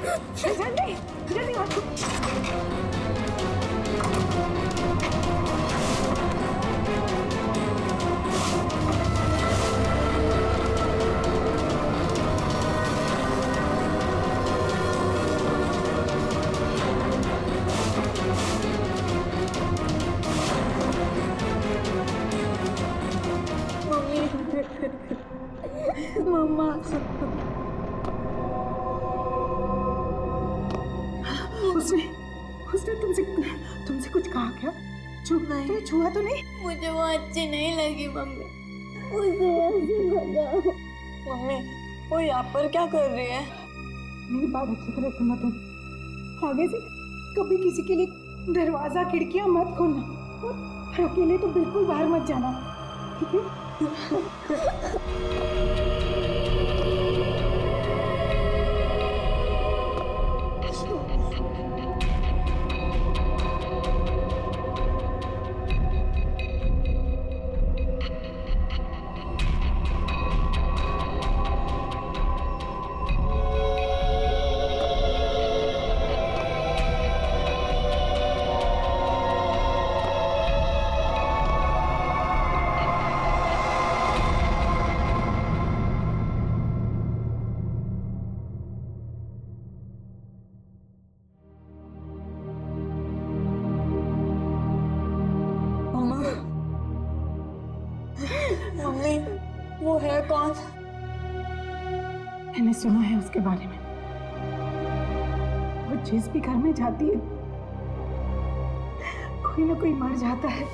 जल्दी जल्दी हाथ मम्मा उसने उसने तुमसे कुछ कहा क्या? नहीं, तुम्हें छुआ तो नहीं? मुझे वो अच्छी नहीं लगी मम्मी, मुझे ऐसे भगाओ। मम्मी वो यहाँ पर क्या कर रही है? मेरी बात अच्छी तरह सुनो तुम। आगे से कभी किसी के लिए दरवाजा खिड़कियां मत खोलना और अकेले तो बिल्कुल बाहर मत जाना, ठीक है? मम्मी वो है कौन? मैंने सुना है उसके बारे में। वो जिस भी घर में जाती है कोई ना कोई मर जाता है।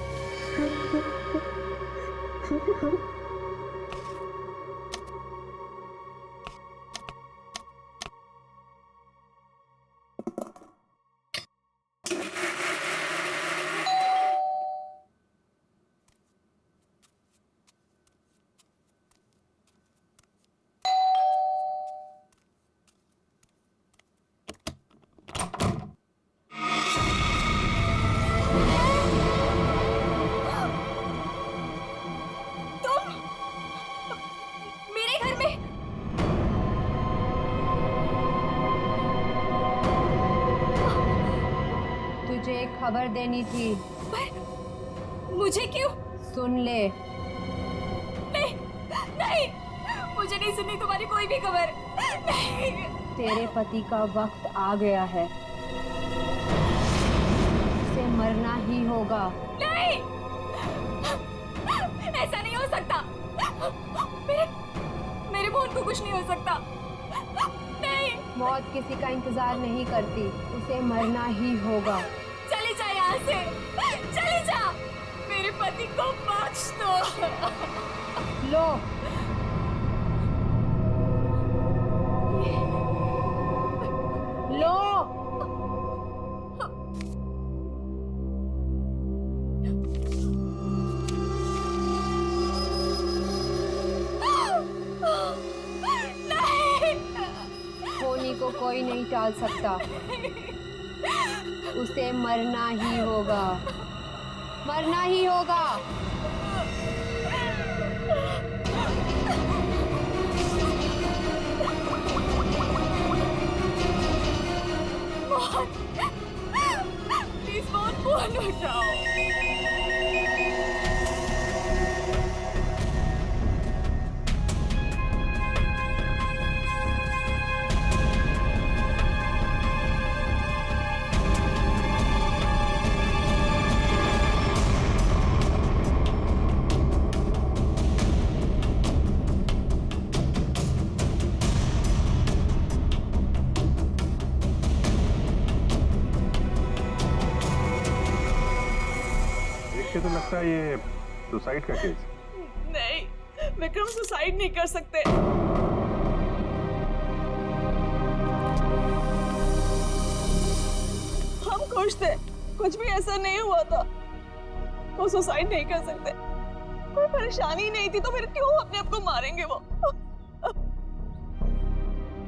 मेरे घर में? तुझे एक खबर देनी थी। पर मुझे क्यों? सुन ले। नहीं नहीं, मुझे नहीं सुननी तुम्हारी कोई भी खबर। नहीं। तेरे पति का वक्त आ गया है, उसे मरना ही होगा। नहीं, ऐसा नहीं हो सकता। मेरे बहन को कुछ नहीं हो सकता। नहीं। मौत किसी का इंतजार नहीं करती, उसे मरना ही होगा। चली जा यहाँ से, चली जा। मेरे पति को बख्श दो। लो, लो। होनी को कोई नहीं टाल सकता, उसे मरना ही होगा, मरना ही होगा। प्लीज फोन उठाओ। तो लगता है ये सुसाइड का केस। नहीं, विक्रम सुसाइड नहीं कर सकते। हम खुश थे, कुछ भी ऐसा नहीं हुआ था। वो सुसाइड नहीं कर सकते, कोई परेशानी नहीं थी तो फिर क्यों अपने आप को मारेंगे वो?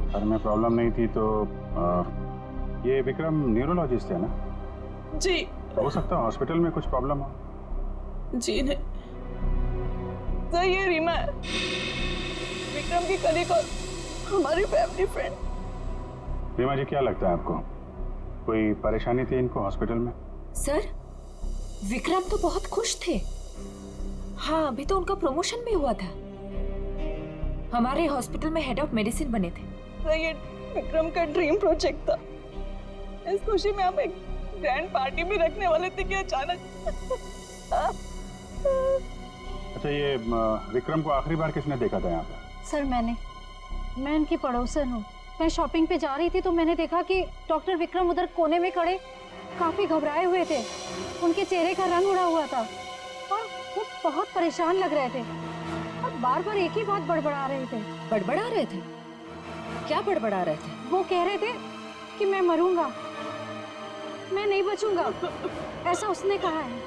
घर में प्रॉब्लम नहीं थी तो ये विक्रम न्यूरोलॉजिस्ट है ना? जी। हो सकता है हॉस्पिटल में कुछ प्रॉब्लम हो। जी नहीं सर, ये रीमा है, विक्रम की कलीग और हमारी फैमिली फ्रेंड। रीमा जी, क्या लगता है आपको कोई परेशानी थी इनको हॉस्पिटल में? सर, विक्रम तो बहुत खुश थे। हाँ, अभी तो उनका प्रमोशन भी हुआ था। हमारे हॉस्पिटल में हेड ऑफ मेडिसिन बने थे। सर, ये विक्रम का ड्रीम प्रोजेक्ट था। इस खुशी में हम एक ग्रैंड पार्टी भी रखने वाले थे कि अचानक अच्छा, ये विक्रम को आखिरी बार किसने देखा था यहाँ पे? सर मैं इनकी पड़ोसन हूँ। मैं शॉपिंग पे जा रही थी तो मैंने देखा कि डॉक्टर विक्रम उधर कोने में खड़े काफी घबराए हुए थे। उनके चेहरे का रंग उड़ा हुआ था और वो बहुत परेशान लग रहे थे और बार बार एक ही बात बड़बड़ा रहे थे। बड़बड़ा रहे थे? क्या बड़बड़ा रहे थे? वो कह रहे थे कि मैं मरूंगा, मैं नहीं बचूंगा, ऐसा उसने कहा है।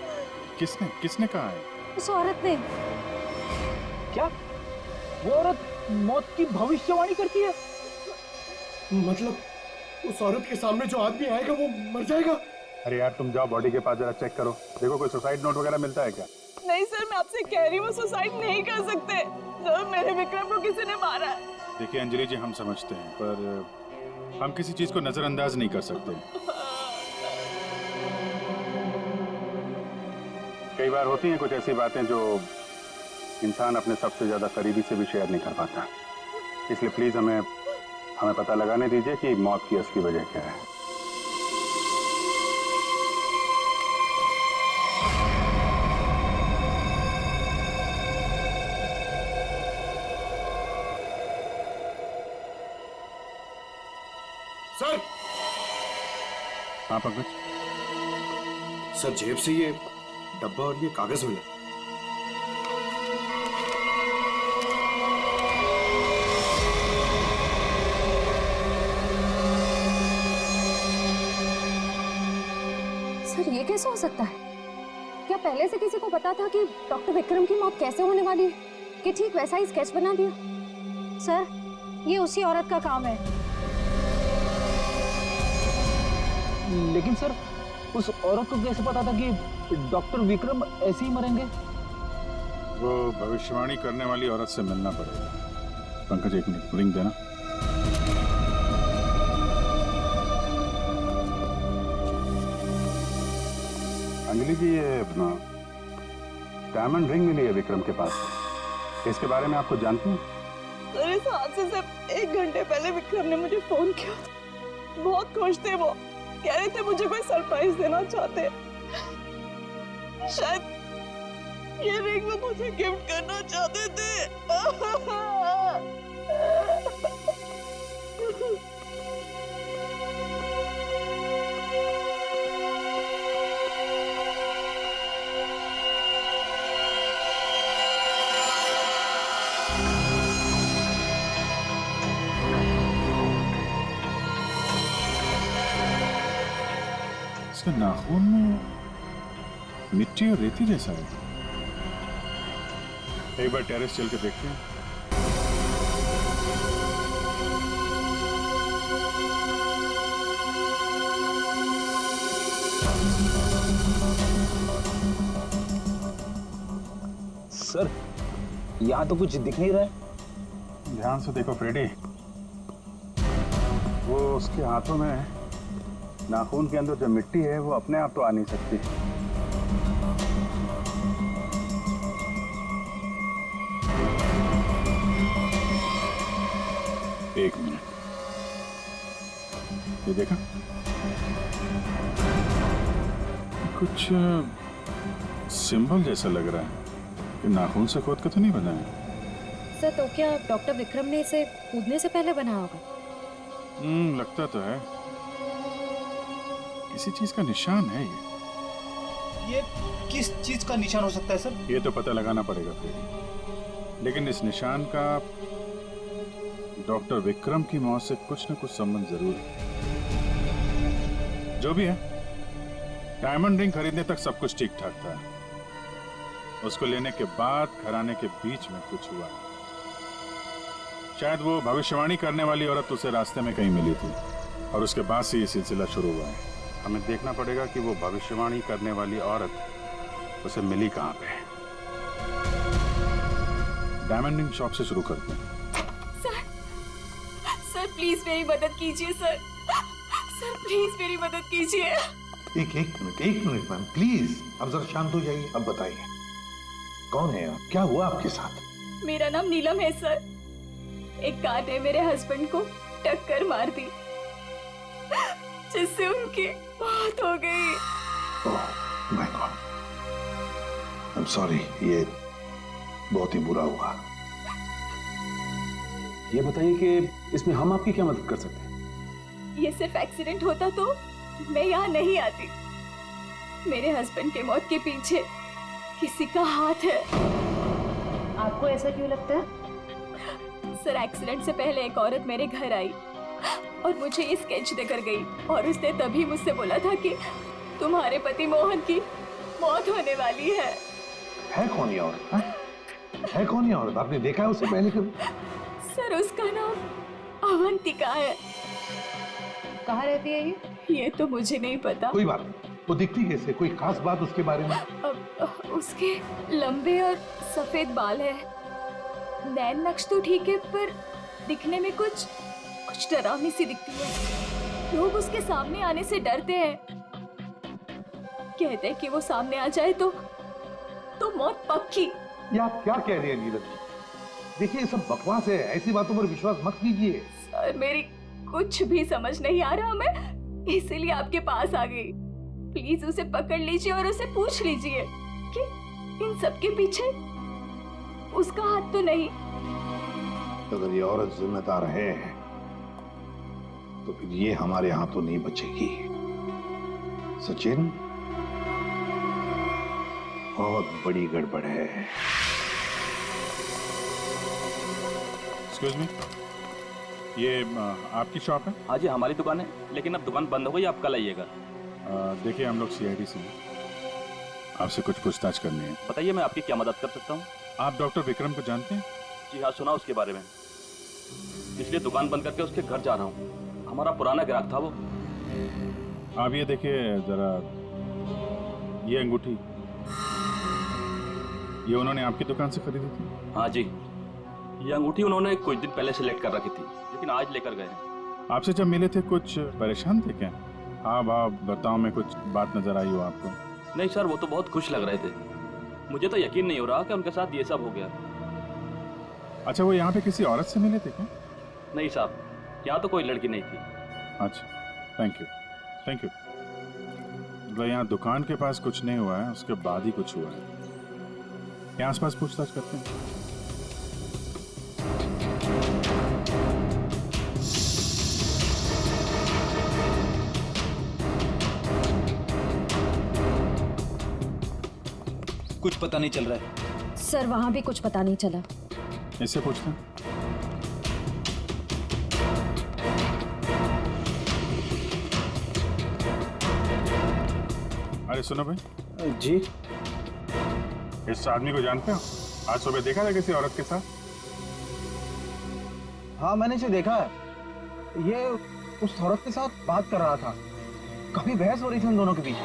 किसने कहा है? उस औरत ने। क्या वो औरत मौत की भविष्यवाणी करती है? मतलब उस औरत के सामने जो आदमी आएगा वो मर जाएगा? अरे यार, तुम जाओ बॉडी के पास जरा चेक करो, देखो कोई सुसाइड नोट वगैरह मिलता है क्या? नहीं सर, मैं आपसे कह रही हूँ, वो सुसाइड नहीं कर सकते। सर, मेरे विक्रम को किसी ने मारा है। देखिए अंजलि जी, हम समझते हैं, पर हम किसी चीज को नजरअंदाज नहीं कर सकते। कई बार होती हैं कुछ ऐसी बातें जो इंसान अपने सबसे ज्यादा करीबी से भी शेयर नहीं कर पाता। इसलिए प्लीज हमें पता लगाने दीजिए कि मौत की असली वजह क्या है। सर! हाँ पंकज? सर, जेब से ये डब्बा और ये कागज मिला। सर, ये कैसे हो सकता है? क्या पहले से किसी को पता था कि डॉक्टर विक्रम की मौत कैसे होने वाली है कि ठीक वैसा ही स्केच बना दिया? सर, ये उसी औरत का काम है। लेकिन सर, उस औरत को कैसे पता था कि डॉक्टर विक्रम ऐसे ही मरेंगे? वो भविष्यवाणी करने वाली औरत से मिलना पड़ेगा। पंकज, एक मिनट, रिंग देना। अंजलि जी, ये डायमंड रिंग मिली है विक्रम के पास। इसके बारे में आप कुछ जानती हैं? सर, इस हादसे से 1 घंटे पहले विक्रम ने मुझे फोन किया था। बहुत खुश थे वो, कह रहे थे मुझे कोई सरप्राइज देना चाहते हैं। शायद ये रिंग वो मुझे गिफ्ट करना चाहते थे। इसके नाखून में मिट्टी और रेती जैसा है। एक बार टेरेस चल के देखते हैं। सर, यहाँ तो कुछ दिख नहीं रहा है। ध्यान से देखो फ्रेडी, वो उसके हाथों में नाखून के अंदर जो मिट्टी है वो अपने आप तो आ नहीं सकती। एक मिनट, ये देखा? कुछ सिंबल जैसा लग रहा है कि नाखून से खोद के तो नहीं बना है। सर, तो क्या डॉक्टर विक्रम ने इसे कूदने से पहले बनाया होगा? लगता तो है, किसी चीज का निशान है ये किस चीज का निशान हो सकता है सर? ये तो पता लगाना पड़ेगा फिर, लेकिन इस निशान का डॉक्टर विक्रम की मौत से कुछ न कुछ संबंध जरूर है। जो भी है, डायमंड रिंग खरीदने तक सब कुछ ठीक ठाक था। उसको लेने के बाद घराने के बीच में कुछ हुआ। शायद वो भविष्यवाणी करने वाली औरत उसे रास्ते में कहीं मिली थी और उसके बाद से ये सिलसिला शुरू हुआ है। हमें देखना पड़ेगा कि वो भविष्यवाणी करने वाली औरत उसे मिली कहाँ पे। डायमंड रिंग शॉप से शुरू करते हैं। सर, प्लीज मेरी मदद कीजिए सर। प्लीज मेरी मदद कीजिए। एक मिनट मैम प्लीज, अब जरा शांत हो जाइए। अब बताइए कौन है आप, क्या हुआ आपके साथ? मेरा नाम नीलम है सर। एक कार ने मेरे हस्बैंड को टक्कर मार दी, जिससे उनकी मौत हो गई। Oh my God, I am sorry, ये बहुत ही बुरा हुआ। ये बताइए कि इसमें हम आपकी क्या मदद कर सकते हैं? ये सिर्फ एक्सीडेंट होता तो मैं यहाँ नहीं आती। मेरे हस्बैंड के मौत के पीछे किसी का हाथ है। आपको ऐसा क्यों लगता है? सर, एक्सीडेंट से पहले एक औरत मेरे घर आई और मुझे ये स्केच देकर गई, और उसने तभी मुझसे बोला था कि तुम्हारे पति मोहन की मौत होने वाली है। कौन ये औरत? है कौन ये औरत? आपने देखा है उसे पहले कभी? सर, उसका नाम अवंतिका है। कहाँ रहती है ये? ये तो मुझे नहीं पता। कोई बात नहीं, वो दिखती कैसे? कोई खास बात उसके बारे में? उसके लंबे और सफेद बाल है। नैन नक्श तो ठीक है, पर दिखने में कुछ डरावनी सी दिखती है। लोग उसके सामने आने से डरते हैं, कहते हैं कि वो सामने आ जाए तो मौत पक्की। ये आप क्या कह रहे हैं नीरज? देखिए ये सब बकवास है, ऐसी बातों पर विश्वास मत कीजिए। सर, मेरी कुछ भी समझ नहीं आ रहा, मैं इसीलिए आपके पास आ गई। प्लीज उसे पकड़ लीजिए और उसे पूछ लीजिए कि इन सब के पीछे उसका हाथ तो नहीं। अगर ये औरत जिम्मेदार है तो फिर ये हमारे हाथों नहीं बचेगी। सचिन, बहुत बड़ी गड़बड़ है। एक्सक्यूज मी, ये आपकी शॉप है? हाँ जी, हमारी दुकान है, लेकिन अब दुकान बंद हो गई, आप कल आइएगा। देखिए हम लोग सीआईडी से हैं, आपसे कुछ पूछताछ करनी है। बताइए, मैं आपकी क्या मदद कर सकता हूँ? आप डॉक्टर विक्रम को जानते हैं? जी हाँ, सुना उसके बारे में, इसलिए दुकान बंद करके उसके घर जा रहा हूँ। हमारा पुराना ग्राहक था वो। आप ये देखिए जरा, ये अंगूठी, ये उन्होंने आपकी दुकान से खरीदी थी? हाँ जी, ये अंगूठी उन्होंने कुछ दिन पहले सेलेक्ट कर रखी थी, लेकिन आज लेकर गए हैं। आपसे जब मिले थे कुछ परेशान थे क्या? हाँ भाव बताओ, में कुछ बात नजर आई हो आपको? नहीं सर, वो तो बहुत खुश लग रहे थे। मुझे तो यकीन नहीं हो रहा कि उनके साथ ये सब हो गया। अच्छा, वो यहाँ पे किसी औरत से मिले थे क्या? नहीं साहब, यहाँ तो कोई लड़की नहीं थी। अच्छा, थैंक यू थैंक यू। मतलब यहाँ दुकान के पास कुछ नहीं हुआ है, उसके बाद ही कुछ हुआ है। यहाँ आसपास पूछताछ करते हैं। कुछ पता नहीं चल रहा है सर, वहाँ भी कुछ पता नहीं चला। इससे पूछते हैं। अरे सुनो भाई जी, इस आदमी को जानते हो? आज सुबह देखा था किसी औरत के साथ? हाँ मैंने इसे देखा है। ये उस औरत के साथ बात कर रहा था, काफी बहस हो रही थी उन दोनों के बीच।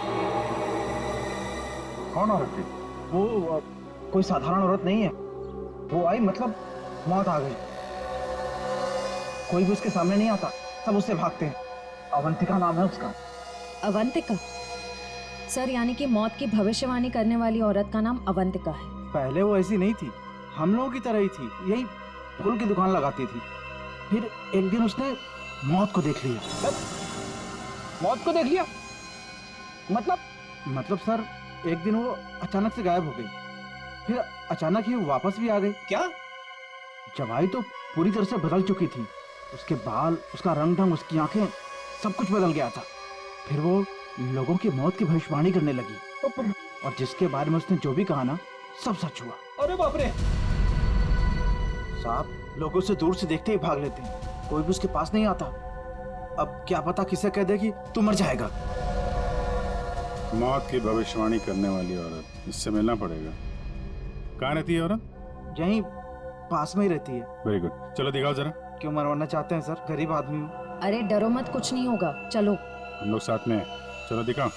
कौन औरत थी? वो कोई साधारण औरत नहीं है। वो आई, मतलब मौत आ गई। कोई भी उसके सामने नहीं आता, सब उससे भागते हैं। अवंतिका नाम है उसका। अवंतिका? सर, यानी कि मौत की भविष्यवाणी करने वाली औरत का नाम अवंतिका है। पहले वो ऐसी नहीं थी, हम लोगों की तरह ही थी, यही फूल की दुकान लगाती थी। फिर एक दिन उसने मौत को देख लिया। मौत को देख लिया? मतलब सर, एक दिन वो अचानक से गायब हो गई, फिर अचानक ही वापस भी आ गई। क्या? जवाई तो पूरी तरह से बदल चुकी थी। उसके बाल, उसका रंग ढंग, उसकी आंखें, सब कुछ बदल गया था। फिर वो लोगों की मौत की भविष्यवाणी करने लगी, और जिसके बारे में उसने जो भी कहा ना, सब सच हुआ। अरे बाप रे! साहब, लोग उसे दूर से देखते ही भाग लेते हैं, कोई भी उसके पास नहीं आता। अब क्या पता किसे कह दे कि तू मर जाएगा। मौत की भविष्यवाणी करने वाली औरत, इससे मिलना पड़ेगा। कहाँ रहती है औरत? यहीं पास में ही रहती है। वेरी गुड, चलो दिखाओ जरा। क्यों मरवाना चाहते हैं सर? गरीब आदमी हूँ। अरे डरो मत, कुछ नहीं होगा, चलो। हम लोग साथ में हैं, चलो दिखाओ।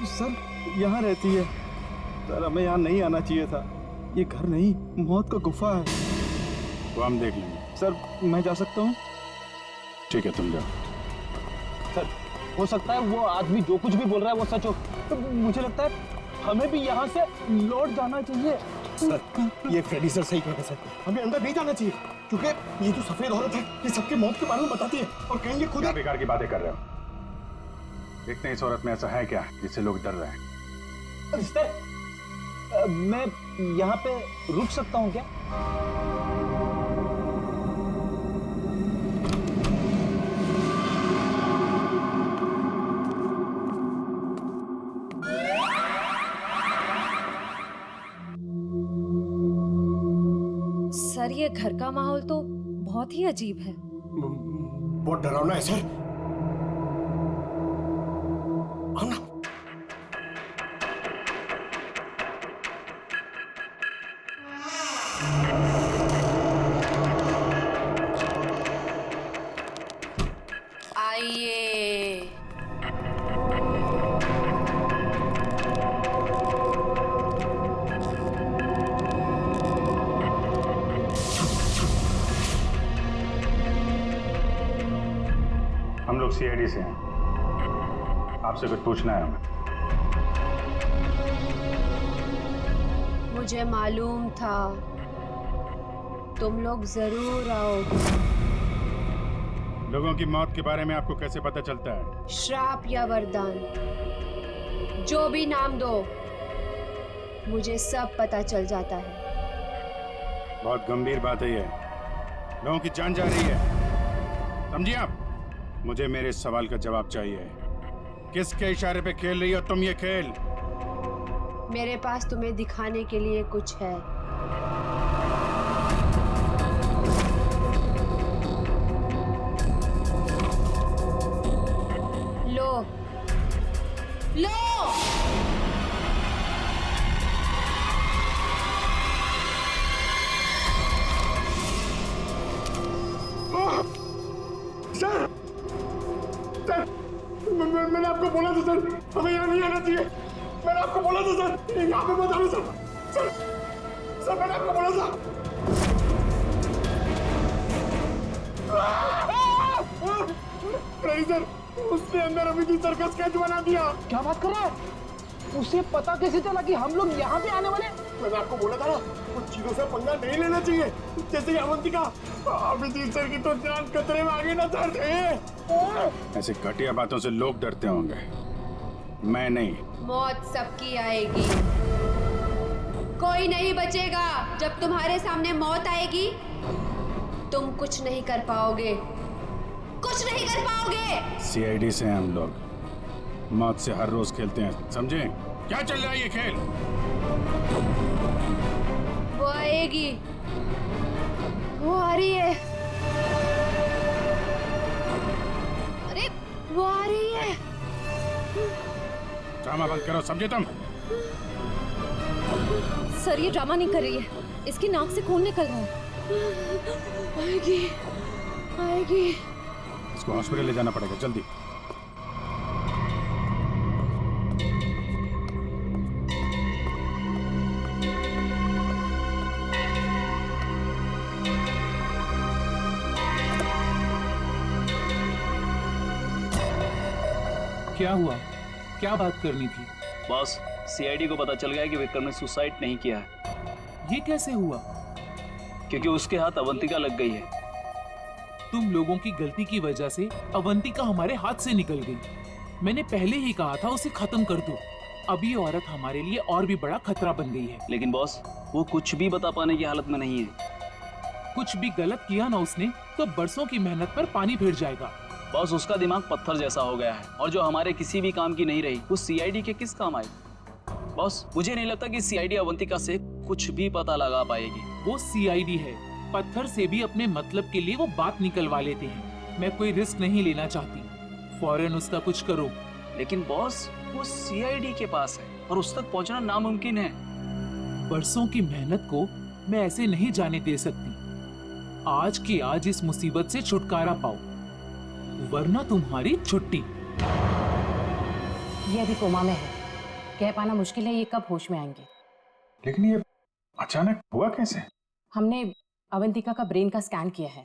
सर, यहाँ रहती है। सर, हमें यहाँ नहीं आना चाहिए था। ये घर नहीं, मौत का गुफा है। वो हम देख लेंगे। सर मैं जा सकता हूँ? ठीक है, तुम जाओ। सर हो सकता है वो आदमी जो कुछ भी बोल रहा है वो सच हो, तो मुझे लगता है हमें भी यहाँ से लौट जाना चाहिए। सर ये फ्रेडी सर सही कह रहे हैं सर, हमें अंदर नहीं जाना चाहिए क्योंकि ये जो सफेद औरत है ये सबके मौत के बारे में बताती है और कहेंगे खुद क्या बेकार की बातें कर रहे हो? देखते हैं इस औरत में ऐसा है क्या जिससे लोग डर रहे हैं। सर मैं यहाँ पे रुक सकता हूँ क्या? सर ये घर का माहौल तो बहुत ही अजीब है। बहुत डरावना है सर। आओ ना। आइए। हम लोग सीआईडी से हैं, आपसे कुछ पूछना है हमें। मुझे मालूम था तुम लोग जरूर आओगे। लोगों की मौत के बारे में आपको कैसे पता चलता है? श्राप या वरदान, जो भी नाम दो, मुझे सब पता चल जाता है। बहुत गंभीर बात है ये, लोगों की जान जा रही है, समझिए आप? मुझे मेरे इस सवाल का जवाब चाहिए। किसके इशारे पे खेल रही हो तुम ये खेल? मेरे पास तुम्हें दिखाने के लिए कुछ है। लो लो। सर सर मैंने आपको बोला था सर, हमें यहाँ नहीं आना चाहिए। मैंने आपको बोला था सर, यहाँ पे मत आना सर। सर सर मैंने आपको बोला था। फ्रेडी सर, उसने अंदर अभी सर्कस स्केच बना दिया। क्या बात कर रहा है? उसे पता कैसे चला कि हम लोग यहाँ पे आने वाले? मैंने आपको बोला था ना, कुछ चीजों से पंगा नहीं लेना चाहिए, जैसे अवंतिका। अभिजीत सर की तो जान खतरे में आ गई ना सर। ऐसे घटिया बातों से लोग डरते होंगे, मैं नहीं। मौत सबकी आएगी, कोई नहीं बचेगा। जब तुम्हारे सामने मौत आएगी तुम कुछ नहीं कर पाओगे, कुछ नहीं कर पाओगे। सीआईडी से हैं हम लोग, मौत से हर रोज खेलते हैं, समझे? क्या चल रहा है ये खेल? वो आएगी, वो आ रही है। अरे वो आ रही है। ड्रामा बंद करो, समझे तुम? सर ये ड्रामा नहीं कर रही है, इसकी नाक से खून निकल रहा है। आएगी आएगी। इसको हॉस्पिटल ले जाना पड़ेगा, जल्दी। क्या हुआ? क्या बात करनी थी? बॉस, सीआईडी को पता चल गया कि विक्रम ने सुसाइड नहीं किया है। ये कैसे हुआ? क्योंकि उसके हाथ अवंतिका लग गई है। तुम लोगों की गलती की वजह से अवंतिका हमारे हाथ से निकल गई। मैंने पहले ही कहा था उसे खत्म कर दो। अब ये औरत हमारे लिए और भी बड़ा खतरा बन गई है। लेकिन बॉस, वो कुछ भी बता पाने की हालत में नहीं है। कुछ भी गलत किया ना उसने तो बरसों की मेहनत पर पानी फिर जाएगा। बॉस, उसका दिमाग पत्थर जैसा हो गया है और जो हमारे किसी भी काम की नहीं रही वो सीआईडी के किस काम आई? बॉस, मुझे नहीं लगता कि सीआईडी अवंतिका से कुछ भी पता लगा पाएगी। वो सीआईडी है, पत्थर से भी अपने मतलब के लिए वो बात निकलवा लेते हैं। मैं कोई रिस्क नहीं लेना चाहती, फौरन उसका कुछ करो। लेकिन बॉस, वो सीआईडी के पास है और उस तक पहुंचना नामुमकिन है। बरसों की मेहनत को मैं ऐसे नहीं जाने दे सकती। आज की आज इस मुसीबत से छुटकारा पाओ, वरना तुम्हारी छुट्टी। ये अभी कोमा में है, कह पाना मुश्किल है ये कब होश में आएंगे। लेकिन ये अचानक हुआ कैसे? हमने अवंतिका का ब्रेन का स्कैन किया है,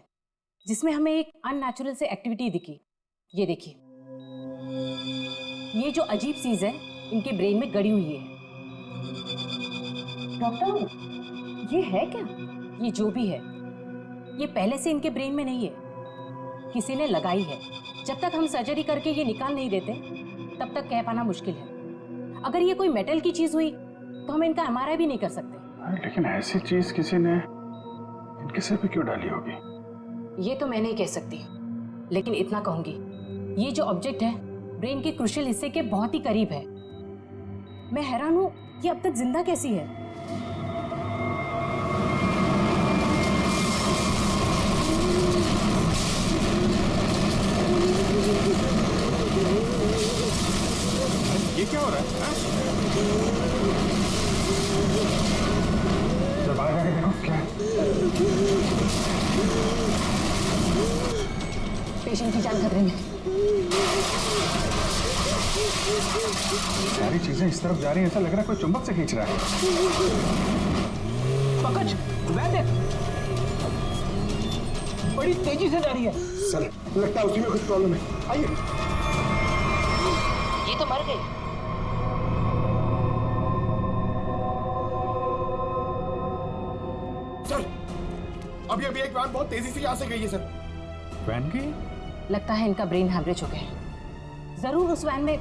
जिसमें हमें एक अननेचुरल से एक्टिविटी दिखी। ये देखिए, ये जो अजीब चीज है इनके ब्रेन में गड़ी हुई है। डॉक्टर, ये है क्या? ये जो भी है, ये पहले से इनके ब्रेन में नहीं है, किसी ने लगाई है। जब तक हम सर्जरी करके ये निकाल नहीं देते तब तक कह पाना मुश्किल है। अगर ये कोई मेटल की चीज हुई तो हम इनका एमआरआई भी नहीं कर सकते। लेकिन ऐसी चीज किसी ने इनके सिर पे क्यों डाली होगी? ये तो मैं नहीं कह सकती, लेकिन इतना कहूंगी, ये जो ऑब्जेक्ट है ब्रेन के क्रूशियल हिस्से के बहुत ही करीब है। मैं हैरान हूं कि अब तक जिंदा कैसी है। ये क्या हो रहा है? जब बाहर जाके देखो क्या है? पेशेंट की जान खतरे में। सारी चीजें इस तरफ जा रही हैं, ऐसा लग रहा है कोई चुंबक से खींच रहा है। पंकज, वैद्य बड़ी तेजी से जा रही है। सर, लगता है उसी में कुछ प्रॉब्लम है। आइए। ये तो मर गई। सर, अभी एक वैन बहुत तेजी से यहाँ से गई है सर। वैन की? लगता है इनका ब्रेन हैमरेज हो गया है। जरूर उस वैन में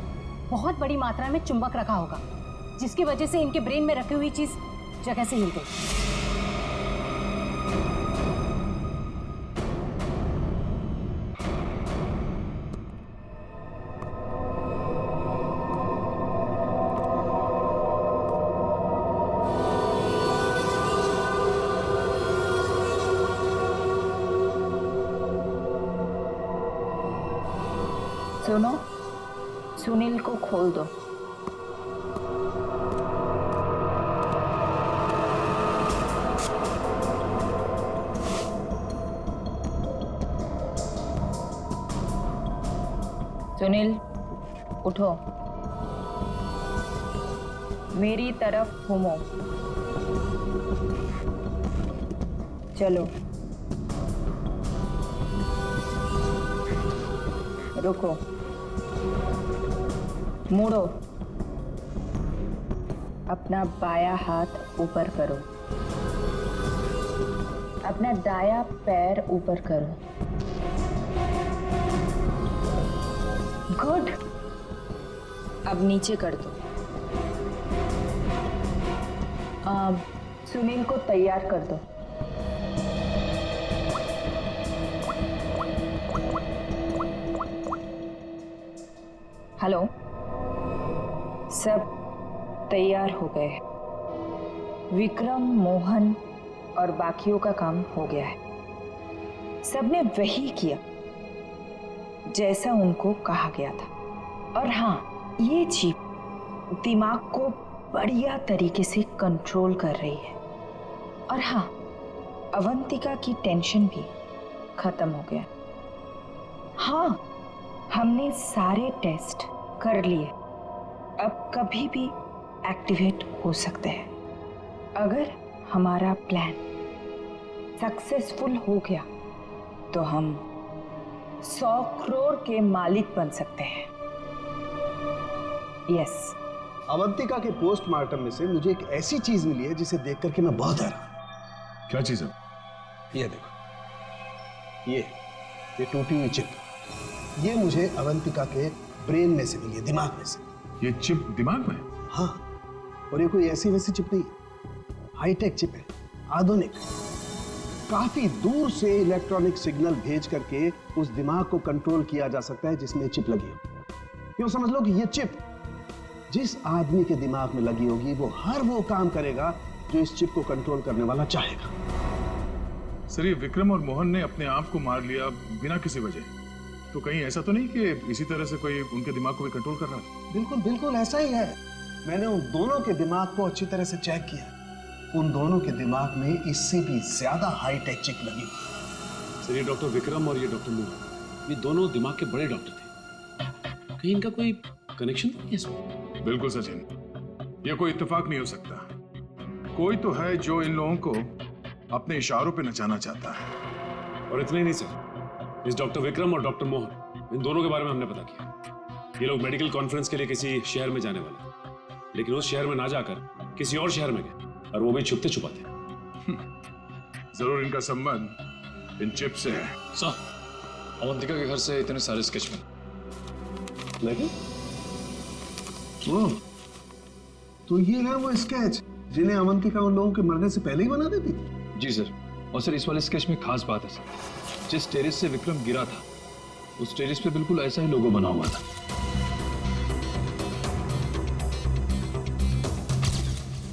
बहुत बड़ी मात्रा में चुंबक रखा होगा, जिसकी वजह से इनके ब्रेन में रखी हुई चीज जगह से हिल गई। सुनो, सुनील को खोल दो। सुनील, उठो, मेरी तरफ घूमो। चलो, रुको, मुड़ो, अपना बायां हाथ ऊपर करो, अपना दायां पैर ऊपर करो। गुड। अब नीचे कर दो। सुनील को तैयार कर दो। हेलो, सब तैयार हो गए। विक्रम, मोहन और बाकियों का काम हो गया है। सबने वही किया जैसा उनको कहा गया था। और हाँ, ये चिप दिमाग को बढ़िया तरीके से कंट्रोल कर रही है। और हाँ, अवंतिका की टेंशन भी खत्म हो गया। हाँ, हमने सारे टेस्ट कर लिए, अब कभी भी एक्टिवेट हो सकते हैं। अगर हमारा प्लान सक्सेसफुल हो गया तो हम 100 करोड़ के मालिक बन सकते हैं। यस। अवंतिका के पोस्टमार्टम में से मुझे एक ऐसी चीज मिली है जिसे देख करके मैं बहुत हैरान। क्या चीज है? ये देखो, ये टूटी हुई चिप, ये मुझे अवंतिका के ब्रेन में से मिली है, दिमाग में से। ये चिप दिमाग में? हाँ, और ये कोई ऐसी वैसी चिप नहीं, हाईटेक चिप है, आधुनिक। काफी दूर से इलेक्ट्रॉनिक सिग्नल भेज करके उस दिमाग को कंट्रोल किया जा सकता है जिसमें चिप लगी हो। यूं समझ लो कि ये चिप जिस आदमी के दिमाग में लगी होगी वो हर वो काम करेगा जो इस चिप को कंट्रोल करने वाला चाहेगा। सर, ये विक्रम और मोहन ने अपने आप को मार लिया बिना किसी वजह, तो कहीं ऐसा तो नहीं कि इसी तरह से कोई उनके दिमाग को भी कंट्रोल कर रहा है? बिल्कुल बिल्कुल ऐसा ही है। मैंने उन दोनों के दिमाग को अच्छी तरह से चेक किया। उन दोनों के दिमाग में इससे भी ज्यादा हाईटेक चिप लगी। सर, ये डॉक्टर विक्रम और ये डॉक्टर मोहन, ये दोनों दिमाग के बड़े डॉक्टर थे। कहीं इनका कोई कनेक्शन तो नहीं है इसमें? बिल्कुल सचिन, ये कोई इत्तेफाक नहीं हो सकता। कोई तो है जो इन लोगों को अपने इशारों पे नचाना चाहता है। और इतना ही नहीं सर, इस डॉक्टर विक्रम और डॉक्टर मोहन, इन दोनों के बारे में हमने पता किया। ये लोग मेडिकल कॉन्फ्रेंस के लिए किसी शहर में जाने वाले हैं, लेकिन उस शहर में ना जाकर किसी और शहर में गए, और वो भी छुपते छुपाते। जरूर इनका संबंध इन चिप से है। सर, अवंतिका के घर से इतने सारे स्केच बने, लेकिन तो ये है वो स्केच जिन्हें अवंतिका उन लोगों के मरने से पहले ही बना देती थी? जी सर। और सर, इस वाले स्केच में खास बात है सर, जिस टेरेस से विक्रम गिरा था उस टेरेस पे बिल्कुल ऐसा ही लोगो बना हुआ था।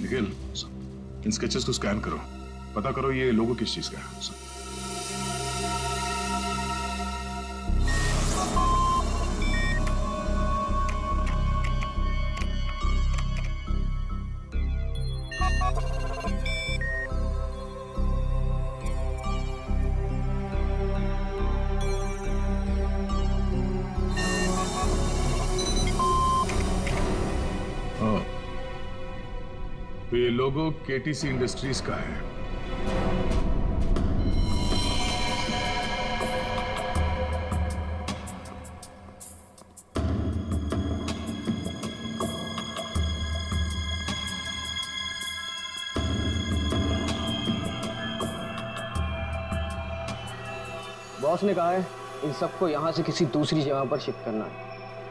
निखिल, इन स्केचेस को स्कैन करो, पता करो ये लोगो किस चीज का है। तो ये लोगो केटीसी इंडस्ट्रीज का है। बॉस ने कहा है इन सबको यहां से किसी दूसरी जगह पर शिफ्ट करना है,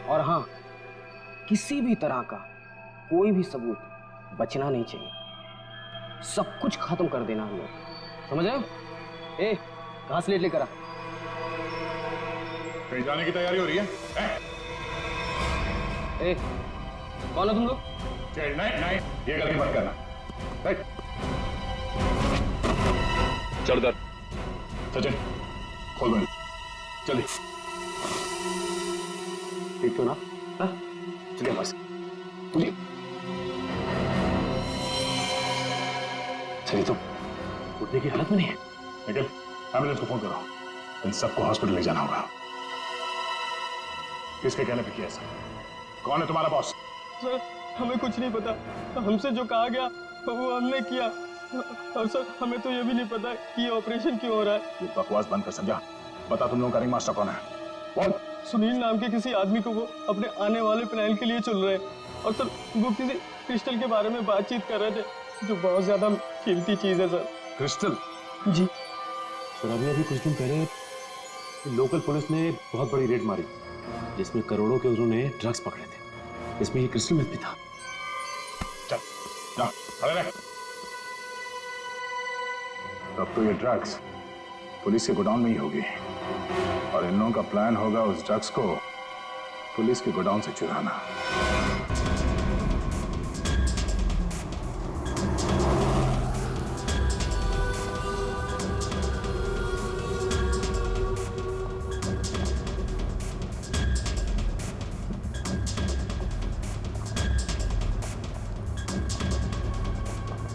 और हाँ, किसी भी तरह का कोई भी सबूत बचना नहीं चाहिए, सब कुछ खत्म कर देना हम लोग, समझ रहे हो? ए, घास लेट लेकर आ। कहीं जाने की तैयारी हो रही है? ए, कौन हो तुम लोग? नहीं, ये गलती मत करना। चल दर सचिन, खोल बंद, चलिए। ठीक तो ना? चलिए बस, चलिए। चलिए, तो उठने की हालत में नहीं है। निखिल, एम्बुलेंस को फोन करो, इन सबको हॉस्पिटल ले जाना होगा। किसके कहने पे किया ऐसा? कौन है तुम्हारा बॉस? सर, हमें कुछ नहीं पता, हमसे जो कहा गया वो हमने किया, और सर हमें तो ये भी नहीं पता कि ये ऑपरेशन क्यों हो रहा है। ये बकवास बंद कर, समझा? बता तुम लोगों का रिंग मास्टर कौन है? बोल। सुनील नाम के किसी आदमी को वो अपने आने वाले प्लान के लिए चुन रहे हैं, और सर वो किसी क्रिस्टल के बारे में बातचीत कर रहे थे, जो बहुत ज्यादा कीमती चीज है सर। क्रिस्टल? जी सर, अभी कुछ दिन पहले लोकल पुलिस ने बहुत बड़ी रेड मारी, जिसमें करोड़ों के उन्होंने ड्रग्स पकड़े थे, इसमें ये क्रिस्टल मेथ भी था। चल, जा, खड़े रह। तब तो ये ड्रग्स पुलिस के गोडाउन में ही होगी, और इन लोगों का प्लान होगा उस ड्रग्स को पुलिस के गोडाउन से चुराना।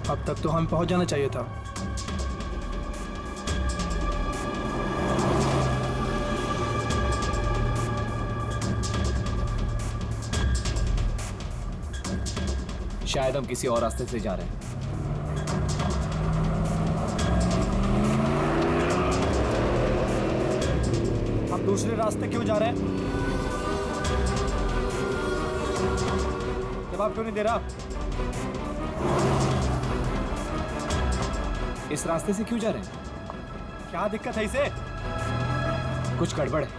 अब तक तो हमें पहुंच जाना चाहिए था। शायद हम किसी और रास्ते से जा रहे हैं। हम दूसरे रास्ते क्यों जा रहे हैं? जवाब क्यों नहीं दे रहा? इस रास्ते से क्यों जा रहे हैं? क्या दिक्कत है इसे? कुछ गड़बड़ है,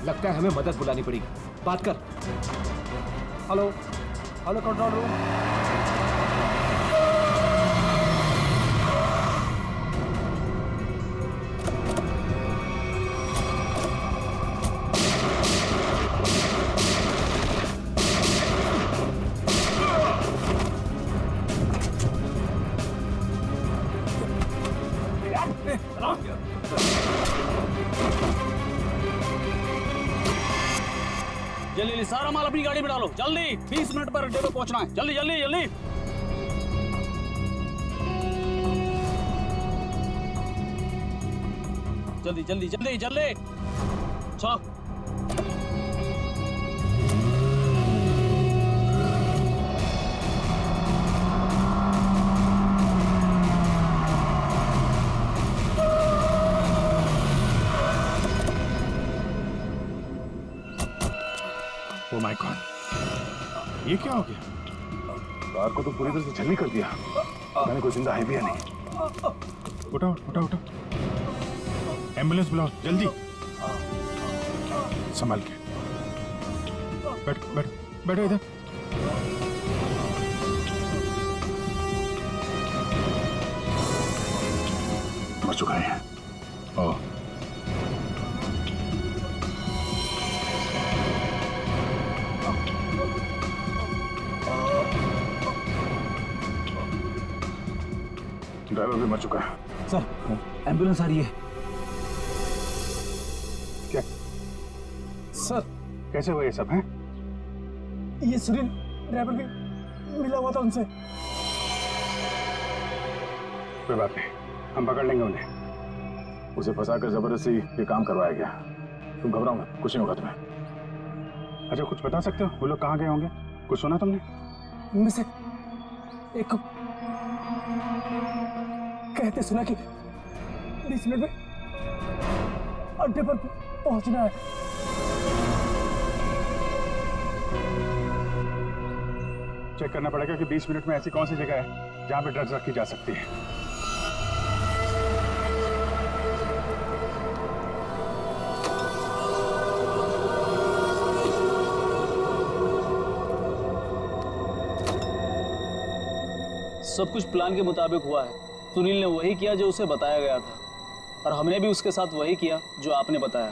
लगता है हमें मदद बुलानी पड़ेगी। बात कर। Hello, hello control room. जल्दी सारा माल अपनी गाड़ी में डालो, जल्दी 20 मिनट पर अड्डे पे पहुंचना है, जल्दी जल्दी जल्दी। जल्दी जल्दी जल्दी जल्दी, चलो। ओह माय गॉड, ये क्या हो गया? कार को तो पूरी तरह से छलनी कर दिया। मैंने कोई जिंदा है भी या नहीं। उठाओ उठाओ उठाओ, एम्बुलेंस बुलाओ जल्दी। संभाल के बैठो बैठो बैठो इधर। मर चुका है। ओह, ड्राइवर भी मर चुका है। सर एम्बुलेंस आ रही है। क्या सर कैसे हुआ ये सब है? ये सुनील ड्राइवर भी मिला हुआ था उनसे। कोई बात नहीं, हम पकड़ लेंगे उन्हें। उसे फंसाकर जबरदस्ती ये काम करवाया गया। तुम घबराओ मत, कुछ नहीं होगा तुम्हें। अच्छा, कुछ बता सकते हो वो लोग कहाँ गए होंगे? कुछ सुना तुमने? उनमें से एक कहते सुना कि 20 मिनट में अड्डे पर पहुंचना है। चेक करना पड़ेगा कि 20 मिनट में ऐसी कौन सी जगह है जहां पे ड्रग्स रखी जा सकती है। सब कुछ प्लान के मुताबिक हुआ है। सुनील ने वही किया जो उसे बताया गया था, और हमने भी उसके साथ वही किया जो आपने बताया।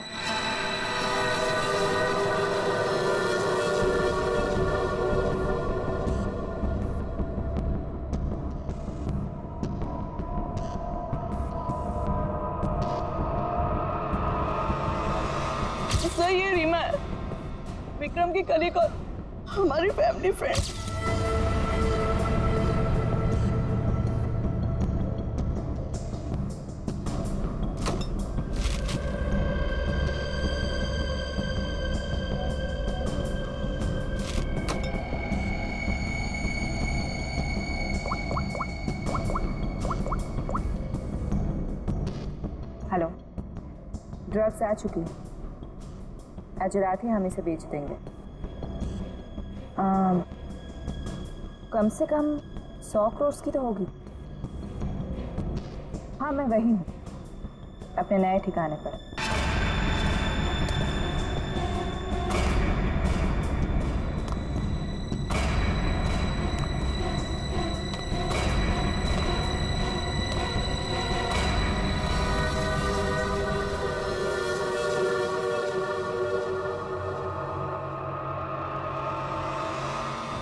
सर, ये रीमा है, विक्रम की कलीग और हमारी फैमिली फ्रेंड। हेलो, ड्रग्स आ चुकी है। आज रात ही हम इसे बेच देंगे। कम से कम 100 करोड़ की तो होगी। हाँ, मैं वही हूँ, अपने नए ठिकाने पर।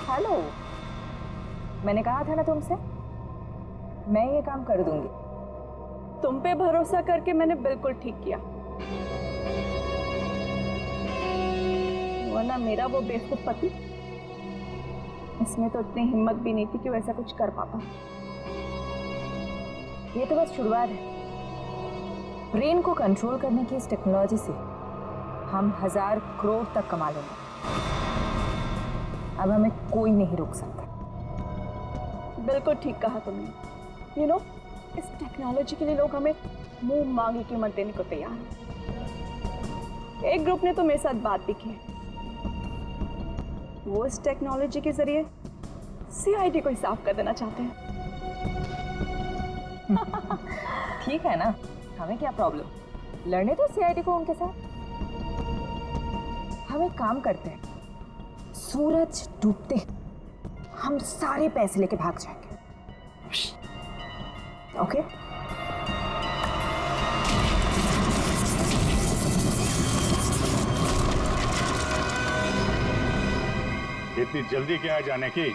हेलो, मैंने कहा था ना तुमसे, मैं ये काम कर दूंगी। तुम पे भरोसा करके मैंने बिल्कुल ठीक किया, वरना मेरा वो बेवकूफ पति, इसमें तो इतनी हिम्मत भी नहीं थी कि वैसा कुछ कर पाता। ये तो बस शुरुआत है। ब्रेन को कंट्रोल करने की इस टेक्नोलॉजी से हम 1000 करोड़ तक कमा लेंगे। अब हमें कोई नहीं रोक सकता। बिल्कुल ठीक कहा तुमने। यू नो, इस टेक्नोलॉजी के लिए लोग हमें मुंह मांगी कीमत देने को तैयार हैं। एक ग्रुप ने तो मेरे साथ बात भी की है। वो इस टेक्नोलॉजी के जरिए सीआईडी को ही साफ कर देना चाहते हैं। ठीक है ना, हमें क्या प्रॉब्लम, लड़ने दो सीआईडी को उनके साथ। हम एक काम करते हैं, सूरज डूबते हम सारे पैसे लेके भाग जाएंगे। ओके? इतनी जल्दी क्या है जाने की?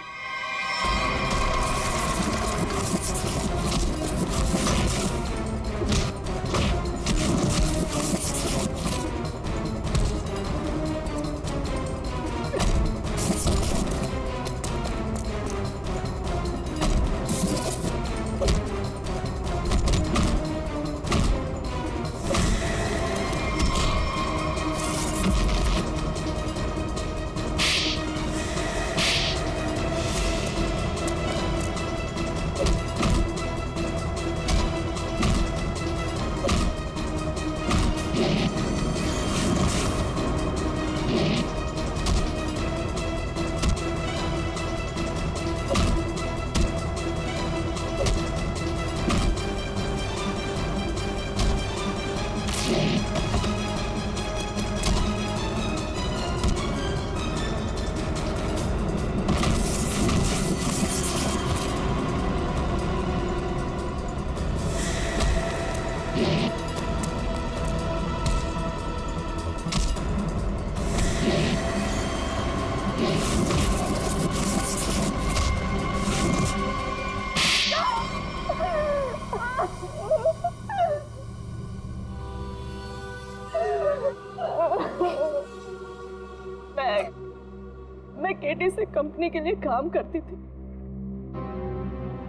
केटी से कंपनी के लिए काम करती थी।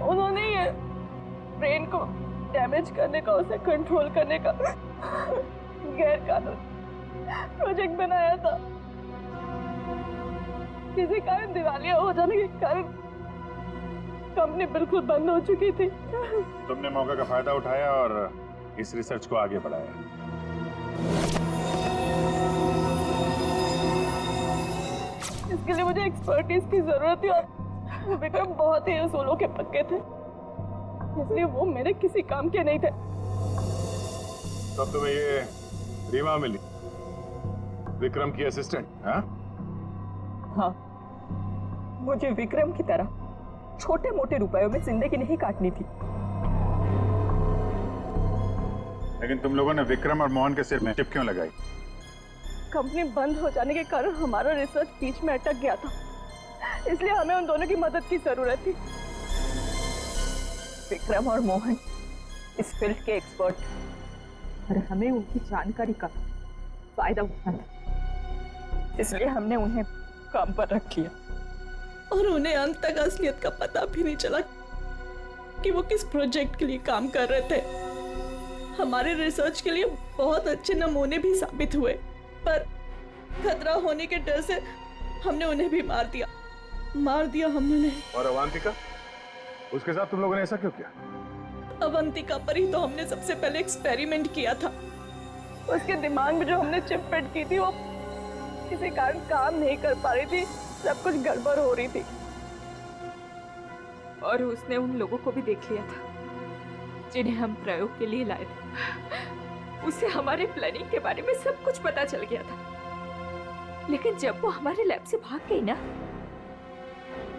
उन्होंने ये ब्रेन को डैमेज करने का, उसे कंट्रोल करने का गैर कानूनी प्रोजेक्ट बनाया था। किसी कारण दिवालिया हो जाने के कारण कंपनी बिल्कुल बंद हो चुकी थी। तुमने मौके का फायदा उठाया और इस रिसर्च को आगे बढ़ाया। इसके लिए मुझे एक्सपर्टीज की जरूरत थी और विक्रम बहुत ही उसूलों के पक्के थे, इसलिए वो मेरे किसी काम के नहीं थे। तब तुम्हें ये रीमा मिली, विक्रम की असिस्टेंट? हाँ, मुझे विक्रम की तरह छोटे मोटे रुपयों में जिंदगी नहीं काटनी थी। लेकिन तुम लोगों ने विक्रम और मोहन के सिर में चिप क्यों लगाई? कंपनी बंद हो जाने के कारण हमारा रिसर्च बीच में अटक गया था, इसलिए हमें उन दोनों की मदद की जरूरत थी। विक्रम और मोहन इस फील्ड के एक्सपर्ट और हमें उनकी जानकारी का फायदा उठाना था, इसलिए हमने उन्हें काम पर रख लिया। और उन्हें अंत तक असलियत का पता भी नहीं चला कि वो किस प्रोजेक्ट के लिए काम कर रहे थे। हमारे रिसर्च के लिए बहुत अच्छे नमूने भी साबित हुए, पर खतरा होने के डर से हमने उन्हें भी मार दिया हमने उन्हें। और अवंतिका, उसके साथ तुम लोगों ने ऐसा क्यों किया? अवंतिका पर ही तो हमने सबसे पहले एक्सपेरिमेंट किया था। उसके दिमाग में जो हमने चिप फिट की थी वो किसी कारण काम नहीं कर पा रही थी, सब कुछ गड़बड़ हो रही थी। और उसने उन लोगों को भी देख लिया था जिन्हें हम प्रयोग के लिए लाए थे। उसे हमारे प्लानिंग के बारे में सब कुछ पता चल गया था, लेकिन जब वो हमारे लैब से भाग गई ना,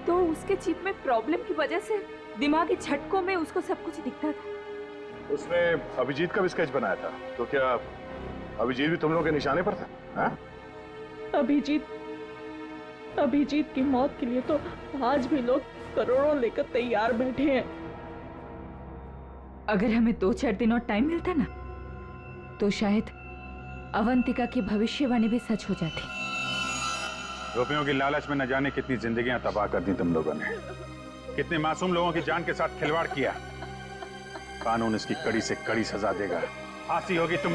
तो उसके चिप में प्रॉब्लम की वजह से दिमागी झटकों में उसको सब कुछ दिखता था। उसने अभिजीत का भी स्केच बनाया था, तो क्या अभिजीत भी तुम लोगों के निशाने पर था? हाँ? अभिजीत की मौत के लिए तो आज भी लोग करोड़ों लेकर तैयार बैठे हैं। अगर हमें 2-4 दिन और टाइम मिलता ना, तो शायद अवंतिका की भविष्यवाणी भी सच हो जाती। रुपयों की लालच में न जाने कितनी जिंदगियां तबाह कर दी तुम लोगों ने, कितने मासूम लोगों की जान के साथ खिलवाड़ किया। कानून इसकी कड़ी से कड़ी सजा देगा, फांसी होगी तुम